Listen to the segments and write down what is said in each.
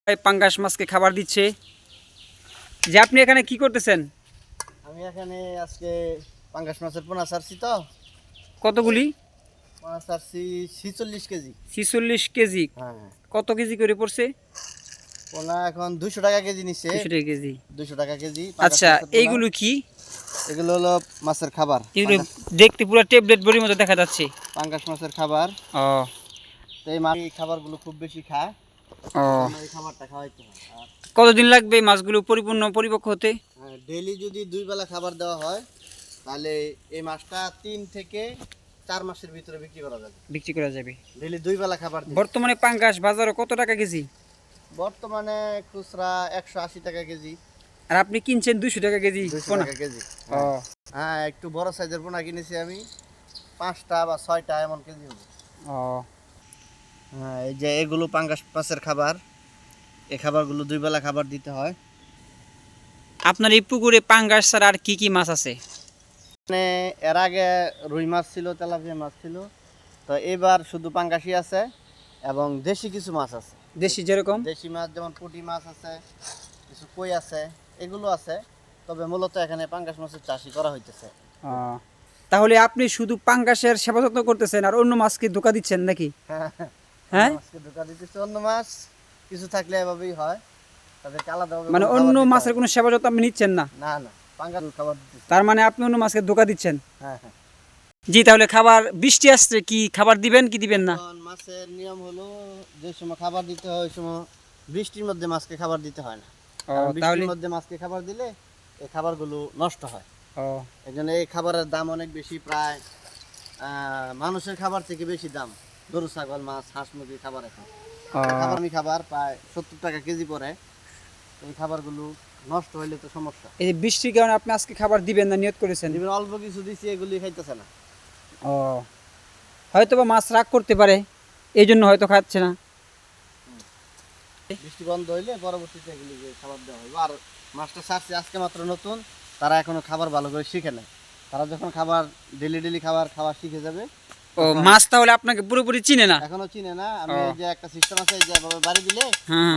পাঙ্গাস মাছকে খাবার দিচ্ছে। যে আপনি এখানে কি করতেছেন? আমি এখানে আজকে পাঙ্গাস মাছের পোনা ছাড়ছি তো। কতগুলি? পোনা ছাড়ছি 46 কেজি। 46 কেজি। হ্যাঁ, কত কেজি করে পড়ছে? পোনা এখন 200 টাকা কেজি নিচ্ছে। 200 টাকা কেজি। 200 টাকা কেজি পাঙ্গাস আচ্ছা, মাছের পোনা। এইগুলো কি? এগুলো হলো মাছের খাবার। এগুলো দেখতে পুরো ট্যাবলেট বড়ির মতো দেখা যাচ্ছে। পাঙ্গাস মাছের খাবার। ও তো এই মাছ এই খাবারগুলো খুব বেশি খায়। ও এই খাবারটা খাওয়াইতে হয়। আর কতদিন লাগবে এই মাছগুলো পরিপক্ক হতে? ডেইলি যদি 2 বেলা খাবার দেওয়া হয় তাহলে এই মাছটা 3 থেকে 4 মাসের ভিতরে বিক্রি করা যাবে। বিক্রি করা যাবে। ডেইলি 2 বেলা খাবার দিলে। বর্তমানে পাঙ্গাস বাজারে কত টাকা কেজি? বর্তমানে খুচরা 180 টাকা কেজি। আর আপনি কিনছেন 200 টাকা কেজি 200 পোনা? টাকা কেজি। ও হ্যাঁ, একটু বড় সাইজের পোনা কিনেছি আমি 5টা বা 6টা এমন কেজি হবে। ও হ্যাঁ, এই যে এগুলো পাঙ্গাস মাছের খাবার। এই খাবারগুলো 2 বেলা খাবার দিতে হয়। আপনার এই পুকুরে পাঙ্গাস ছাড়া আর কি কি মাছ আছে? মানে এর আগে রুই মাছ ছিল, তেলাপিয়া মাছ ছিল। তো এবার শুধু পাঙ্গাসই আছে এবং দেশি কিছু মাছ আছে। দেশি যেরকম? দেশি মাছ যেমন পুঁটি মাছ আছে, কিছু কই আছে, এগুলো আছে। তবে মূলত এখানে পাঙ্গাস মাছের চাষই করা হইতেছে। তাহলে আপনি শুধু পাঙ্গাসের সেবা যত্ন করতেছেন আর অন্য মাছকে ধোকা দিচ্ছেন নাকি? হ্যাঁ, মাছকে ধোকা দিতেছে। অন্য মাছ কিছু থাকলে এভাবেই হয়, তাদেরকে আলাদাভাবে মানে কোনো অন্য খাবার দিতে মাছের হয় কোনো সেবা যত্ন আপনি নিচ্ছেন না? না। না, পাঙ্গাস খাবার দিতেছে। তার মানে আপনি অন্য মাছকে ধোকা দিচ্ছেন। হ্যাঁ, হ্যাঁ। জি, তাহলে খাবার বৃষ্টি আসছে, কি খাবার দিবেন কি দিবেন না? এখন মাছের নিয়ম হলো যে সময় খাবার দিতে হয় ওই সময় বৃষ্টির মধ্যে মাছকে খাবার দিতে হয় না। কারণ তাহলে বৃষ্টির মধ্যে মাছকে খাবার দিলে এই খাবারগুলো নষ্ট হয়। এই জন্য এই খাবারের দাম অনেক বেশি, প্রায় মানুষের খাবার থেকে বেশি দাম। গরু, ছাগল, মাছ, হাঁস, মুরগির খাবার এখন খাবার প্রায় 70 টাকা কেজি পড়ে। এই খাবারগুলো নষ্ট হইলে তো সমস্যা। এই যে বৃষ্টির কারণে আপনি আজকে খাবার দিবেন না নিয়ত করেছেন? দিবেন, অল্প কিছু দিছি, এগুলি খাইতেছে না। ও, হয়তো বা মাছ রাগ করতে পারে, এই জন্য হয়তো খাচ্ছে না। বৃষ্টি বন্ধ হইলে পরবর্তীতে এগুলিকে খাবার দেওয়া হবে। আর মাছটা ছাড়ছে আজকে মাত্র নতুন, তারা এখনো খাবার ভালো করে শিখে নেয়। তারা যখন খাবার ডেলি খাবার খাওয়া শিখে যাবে। ও, মাছ তাহলে আপনাকে পুরোপুরি চিনে না? এখনো চিনে না। আমি এই যে একটা সিস্টেম আছে, এই যে এভাবে বাড়ি দিলে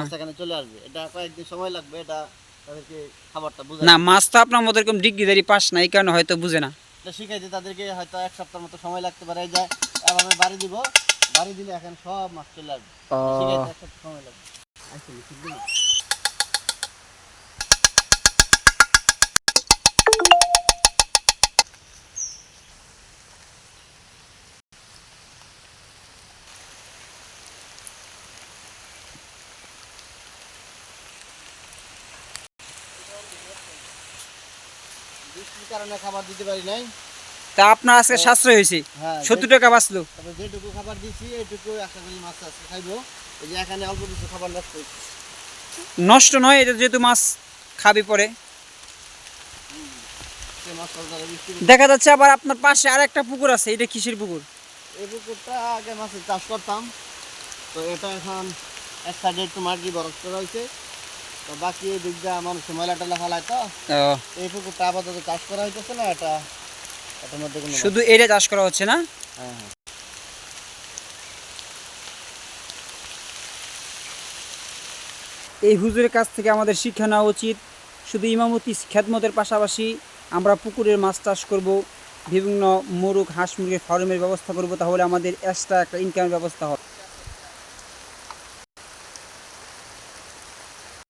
মাছ এখানে চলে আসবে। এটা কয়েকদিন সময় লাগবে, এটা তাদেরকে খাবারটা বুঝাই না, মাছ তো আপনার মতো এরকম ডিগ্রিধারী পাস না, এই কারণে হয়তো বুঝে না। এটা শিখাইতে তাদেরকে হয়তো 1 সপ্তাহের মতো সময় লাগতে পারে। এই যে এভাবে বাড়ি দিব, বাড়ি দিলে এখানে সব মাছ চলে আসবে। শিখাইতে 1 সপ্তাহ সময় লাগবে। আচ্ছা, শিখবে না। বৃষ্টির কারণে খাবার দিতে পারি নাই। তা আপনার আজকে সাশ্রয় হয়েছে, হ্যাঁ, 70 টাকা বাঁচলো। তবে যেটুকু খাবার দিছি এইটুকু আশা করি মাছ আজকে খাইবো। এই যে এখানে অল্প কিছু খাবার নষ্ট হয়েছে। নষ্ট নয়, এটা যেহেতু মাছ খাবে পরে। সেই মাছটা যারা বৃষ্টি দেখা যাচ্ছে আবার আপনার পাশে আর একটা পুকুর আছে, এটা কিসের পুকুর? এই পুকুরটা আগে মাছের চাষ করতাম। তো এটা এখন এক সাইডে একটু মাটি বরফ করা হয়েছে। তো বাকি এই দিকটা মানুষের ময়লা টয়লা ফেলায়। তো এই পুকুরটা আপাতত চাষ করা হইতেছে না। এটার মধ্যে কোনো শুধু এটা চাষ করা হচ্ছে না? হ্যাঁ, হ্যাঁ। এই হুজুরের কাছ থেকে আমাদের শিক্ষা নেওয়া উচিত। শুধু ইমামতি খেদমতের পাশাপাশি আমরা পুকুরের মাছ চাষ করব, বিভিন্ন মোরগ হাঁস মুরগির ফার্মের ব্যবস্থা করব, তাহলে আমাদের এক্সট্রা একটা ইনকামের ব্যবস্থা হবে।